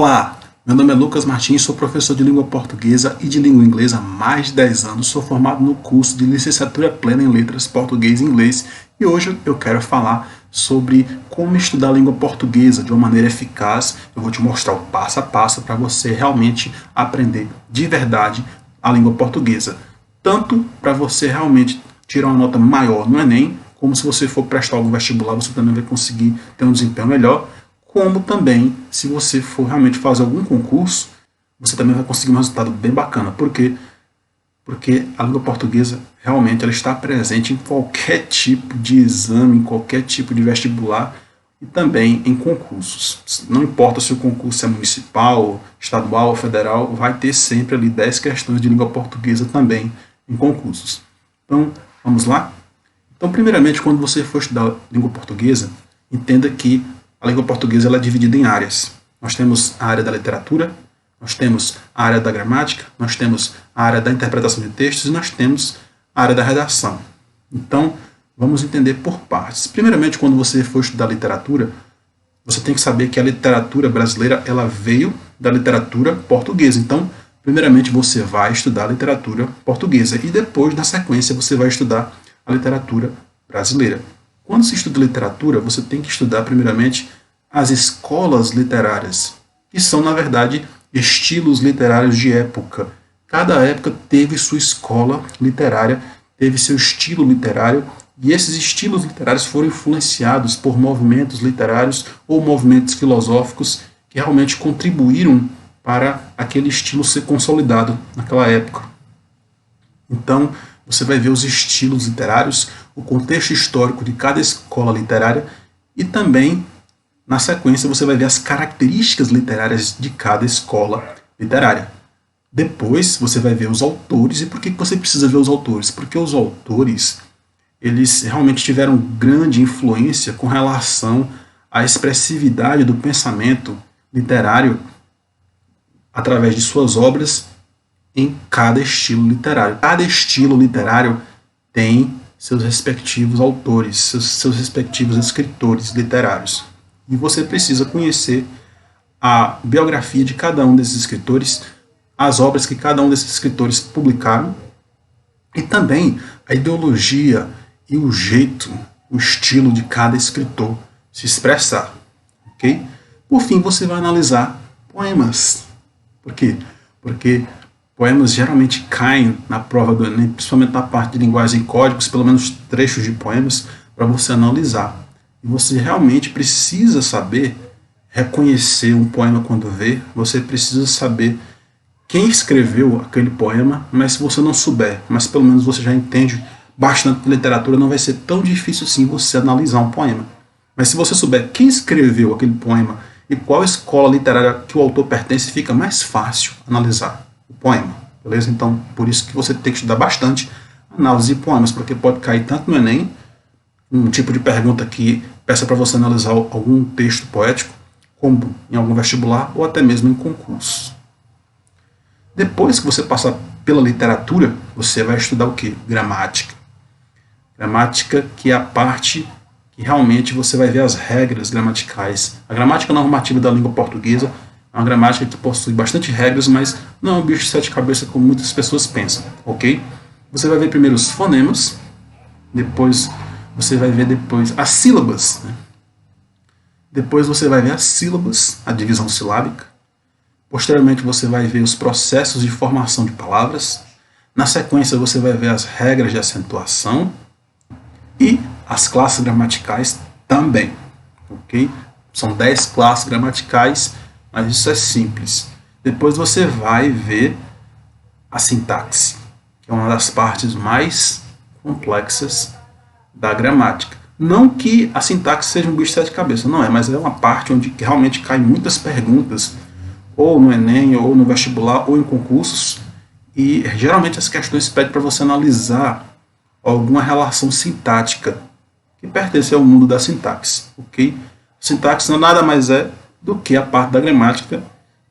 Olá, meu nome é Lucas Martins, sou professor de língua portuguesa e de língua inglesa há mais de 10 anos. Sou formado no curso de licenciatura plena em letras português e inglês e hoje eu quero falar sobre como estudar a língua portuguesa de uma maneira eficaz. Eu vou te mostrar o passo a passo para você realmente aprender de verdade a língua portuguesa. Tanto para você realmente tirar uma nota maior no Enem, como se você for prestar algum vestibular, você também vai conseguir ter um desempenho melhor, como também, se você for realmente fazer algum concurso, você também vai conseguir um resultado bem bacana. Por quê? Porque a língua portuguesa, realmente, ela está presente em qualquer tipo de exame, em qualquer tipo de vestibular e também em concursos. Não importa se o concurso é municipal, estadual ou federal, vai ter sempre ali 10 questões de língua portuguesa também em concursos. Então, vamos lá? Então, primeiramente, quando você for estudar língua portuguesa, entenda que a língua portuguesa ela é dividida em áreas. Nós temos a área da literatura, nós temos a área da gramática, nós temos a área da interpretação de textos e nós temos a área da redação. Então, vamos entender por partes. Primeiramente, quando você for estudar literatura, você tem que saber que a literatura brasileira ela veio da literatura portuguesa. Então, primeiramente, você vai estudar a literatura portuguesa e depois, na sequência, você vai estudar a literatura brasileira. Quando se estuda literatura, você tem que estudar primeiramente as escolas literárias, que são, na verdade, estilos literários de época. Cada época teve sua escola literária, teve seu estilo literário, e esses estilos literários foram influenciados por movimentos literários ou movimentos filosóficos que realmente contribuíram para aquele estilo ser consolidado naquela época. Então, você vai ver os estilos literários, o contexto histórico de cada escola literária e também, na sequência, você vai ver as características literárias de cada escola literária. Depois, você vai ver os autores. E por que você precisa ver os autores? Porque os autores, eles realmente tiveram grande influência com relação à expressividade do pensamento literário através de suas obras em cada estilo literário. Cada estilo literário tem seus respectivos autores, seus respectivos escritores literários. E você precisa conhecer a biografia de cada um desses escritores, as obras que cada um desses escritores publicaram, e também a ideologia e o jeito, o estilo de cada escritor se expressar. Ok? Por fim, você vai analisar poemas. Por quê? Porque poemas geralmente caem na prova do Enem, principalmente na parte de linguagem e códigos, pelo menos trechos de poemas, para você analisar. E você realmente precisa saber reconhecer um poema quando vê, você precisa saber quem escreveu aquele poema, mas se você não souber, mas pelo menos você já entende bastante de literatura, não vai ser tão difícil assim você analisar um poema. Mas se você souber quem escreveu aquele poema e qual escola literária que o autor pertence, fica mais fácil analisar o poema, beleza? Então, por isso que você tem que estudar bastante análise de poemas, porque pode cair tanto no Enem, um tipo de pergunta que peça para você analisar algum texto poético, como em algum vestibular ou até mesmo em concurso. Depois que você passar pela literatura, você vai estudar o quê? Gramática. Gramática, que é a parte que realmente você vai ver as regras gramaticais. A gramática normativa da língua portuguesa é uma gramática que possui bastante regras, mas não é um bicho de sete cabeças como muitas pessoas pensam, ok? Você vai ver primeiro os fonemas, depois você vai ver as sílabas, né? Depois você vai ver as sílabas, a divisão silábica. Posteriormente você vai ver os processos de formação de palavras. Na sequência você vai ver as regras de acentuação e as classes gramaticais também, ok? São 10 classes gramaticais, mas isso é simples. Depois você vai ver a sintaxe, que é uma das partes mais complexas da gramática. Não que a sintaxe seja um bicho de sete cabeças, não é, mas é uma parte onde realmente caem muitas perguntas, ou no Enem, ou no vestibular, ou em concursos, e geralmente as questões pedem para você analisar alguma relação sintática que pertence ao mundo da sintaxe, ok? Sintaxe não nada mais é do que a parte da gramática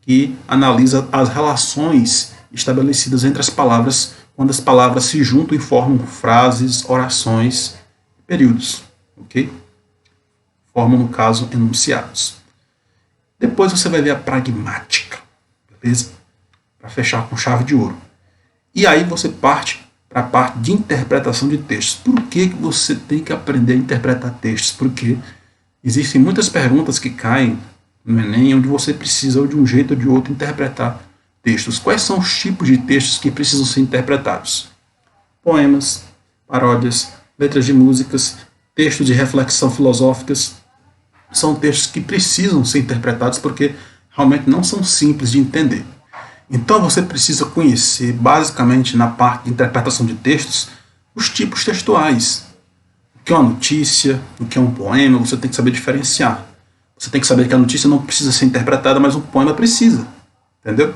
que analisa as relações estabelecidas entre as palavras quando as palavras se juntam e formam frases, orações, períodos, ok? Formam, no caso, enunciados. Depois você vai ver a pragmática, beleza? Para fechar com chave de ouro. E aí você parte para a parte de interpretação de textos. Por que você tem que aprender a interpretar textos? Porque existem muitas perguntas que caem no Enem onde você precisa, ou de um jeito ou de outro, interpretar textos. Quais são os tipos de textos que precisam ser interpretados? Poemas, paródias, letras de músicas, textos de reflexão filosóficas. São textos que precisam ser interpretados porque realmente não são simples de entender. Então você precisa conhecer, basicamente, na parte de interpretação de textos, os tipos textuais. O que é uma notícia, o que é um poema, você tem que saber diferenciar. Você tem que saber que a notícia não precisa ser interpretada, mas um poema precisa. Entendeu?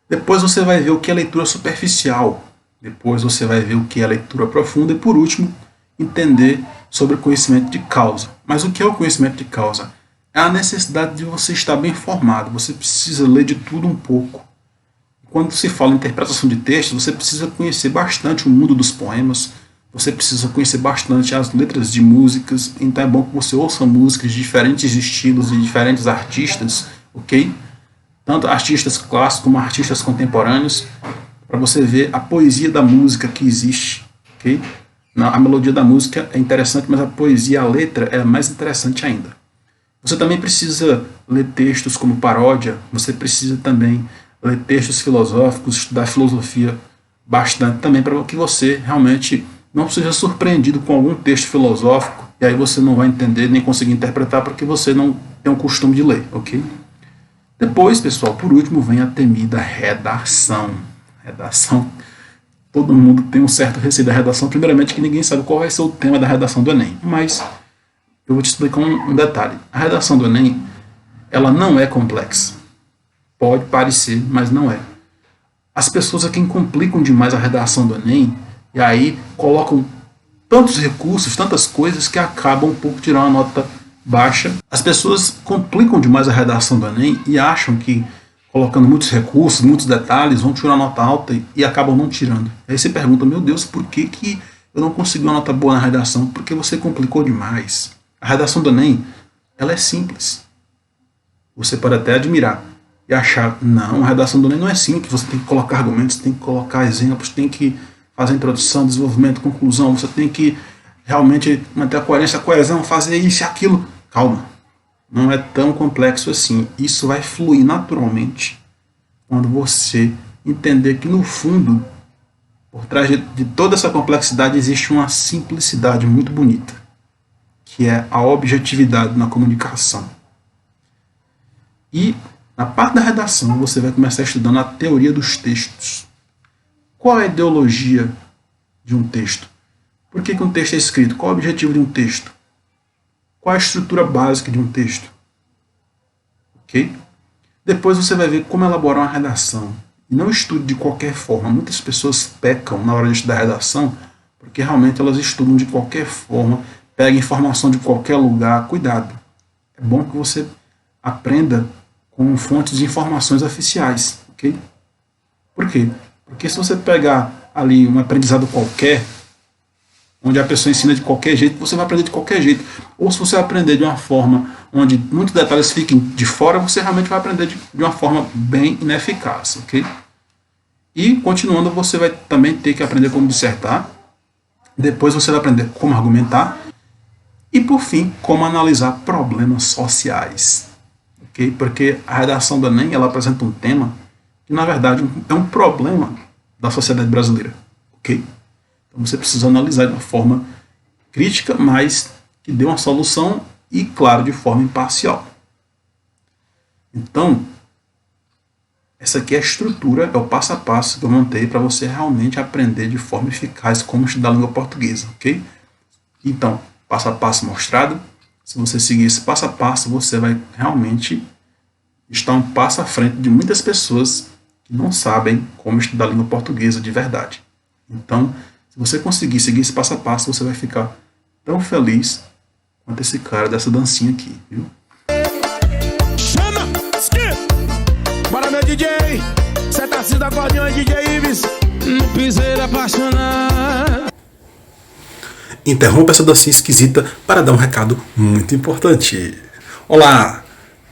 Depois você vai ver o que é leitura superficial. Depois você vai ver o que é leitura profunda. E por último, entender sobre o conhecimento de causa. Mas o que é o conhecimento de causa? É a necessidade de você estar bem informado. Você precisa ler de tudo um pouco. Quando se fala em interpretação de texto, você precisa conhecer bastante o mundo dos poemas. Você precisa conhecer bastante as letras de músicas. Então é bom que você ouça músicas de diferentes estilos, de diferentes artistas, ok? Tanto artistas clássicos como artistas contemporâneos, para você ver a poesia da música que existe, ok? A melodia da música é interessante, mas a poesia, a letra é mais interessante ainda. Você também precisa ler textos como paródia, você precisa também ler textos filosóficos, estudar filosofia bastante também, para que você realmente não seja surpreendido com algum texto filosófico, e aí você não vai entender nem conseguir interpretar porque você não tem o costume de ler, ok? Depois, pessoal, por último, vem a temida redação. Redação. Todo mundo tem um certo receio da redação. Primeiramente, que ninguém sabe qual vai ser o tema da redação do Enem. Mas eu vou te explicar um detalhe. A redação do Enem, ela não é complexa. Pode parecer, mas não é. As pessoas é quem complicam demais a redação do Enem e aí colocam tantos recursos, tantas coisas que acabam por tirar uma nota baixa. As pessoas complicam demais a redação do Enem e acham que colocando muitos recursos, muitos detalhes, vão tirar uma nota alta e acabam não tirando. Aí você pergunta, meu Deus, por que eu não consegui uma nota boa na redação? Porque você complicou demais. A redação do Enem, ela é simples. Você pode até admirar e achar, não, a redação do Enem não é simples, você tem que colocar argumentos, tem que colocar exemplos, tem que fazer introdução, desenvolvimento, conclusão, você tem que realmente manter a coerência, a coesão, fazer isso e aquilo. Calma. Não é tão complexo assim. Isso vai fluir naturalmente quando você entender que, no fundo, por trás de toda essa complexidade, existe uma simplicidade muito bonita, que é a objetividade na comunicação. E, na parte da redação, você vai começar estudando a teoria dos textos. Qual é a ideologia de um texto? Por que um texto é escrito? Qual é o objetivo de um texto? Qual a estrutura básica de um texto? Ok? Depois você vai ver como elaborar uma redação. E não estude de qualquer forma. Muitas pessoas pecam na hora de estudar redação porque realmente elas estudam de qualquer forma, pegam informação de qualquer lugar. Cuidado. É bom que você aprenda com fontes de informações oficiais. Ok? Por quê? Porque se você pegar ali um aprendizado qualquer, onde a pessoa ensina de qualquer jeito, você vai aprender de qualquer jeito. Ou se você aprender de uma forma onde muitos detalhes fiquem de fora, você realmente vai aprender de uma forma bem ineficaz, ok? E, continuando, você vai também ter que aprender como dissertar. Depois você vai aprender como argumentar. E, por fim, como analisar problemas sociais. Ok? Porque a redação do Enem, ela apresenta um tema que, na verdade, é um problema da sociedade brasileira. Ok? Então você precisa analisar de uma forma crítica, mas que dê uma solução e, claro, de forma imparcial. Então, essa aqui é a estrutura, é o passo a passo que eu montei para você realmente aprender de forma eficaz como estudar a língua portuguesa, ok? Então, passo a passo mostrado. Se você seguir esse passo a passo, você vai realmente estar um passo à frente de muitas pessoas que não sabem como estudar a língua portuguesa de verdade. Então, se você conseguir seguir esse passo a passo, você vai ficar tão feliz quanto esse cara dessa dancinha aqui, viu? Chama! Skip! Bora, meu DJ! Cê tá sendo acordeão, DJ Ives! No piseiro apaixonado! Interrompa essa dancinha esquisita para dar um recado muito importante. Olá!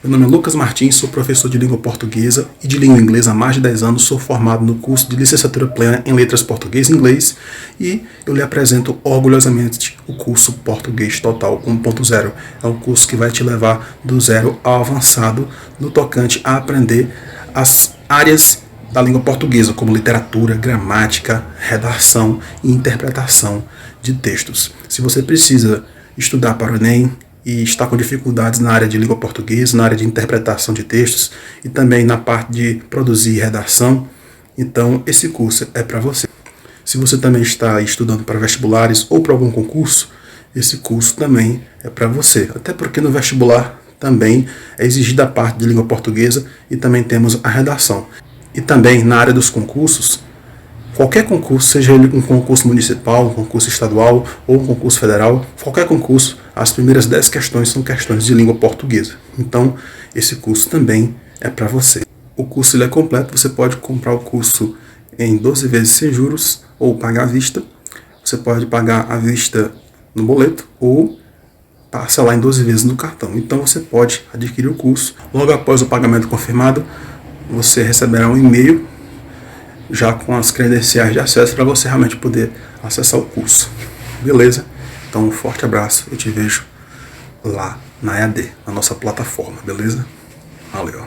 Meu nome é Lucas Martins, sou professor de língua portuguesa e de língua inglesa há mais de 10 anos, sou formado no curso de licenciatura plena em letras português e inglês e eu lhe apresento orgulhosamente o curso Português Total 1.0. É um curso que vai te levar do zero ao avançado no tocante a aprender as áreas da língua portuguesa, como literatura, gramática, redação e interpretação de textos. Se você precisa estudar para o Enem e está com dificuldades na área de língua portuguesa, na área de interpretação de textos e também na parte de produzir redação, então esse curso é para você. Se você também está estudando para vestibulares ou para algum concurso, esse curso também é para você. Até porque no vestibular também é exigida a parte de língua portuguesa e também temos a redação. E também na área dos concursos, qualquer concurso, seja ele um concurso municipal, um concurso estadual ou um concurso federal, qualquer concurso, as primeiras 10 questões são questões de língua portuguesa. Então, esse curso também é para você. O curso ele é completo, você pode comprar o curso em 12 vezes sem juros ou pagar à vista. Você pode pagar à vista no boleto ou parcelar em 12 vezes no cartão. Então, você pode adquirir o curso. Logo após o pagamento confirmado, você receberá um e-mail já com as credenciais de acesso para você realmente poder acessar o curso. Beleza? Então um forte abraço, eu te vejo lá na EAD, na nossa plataforma, beleza? Valeu!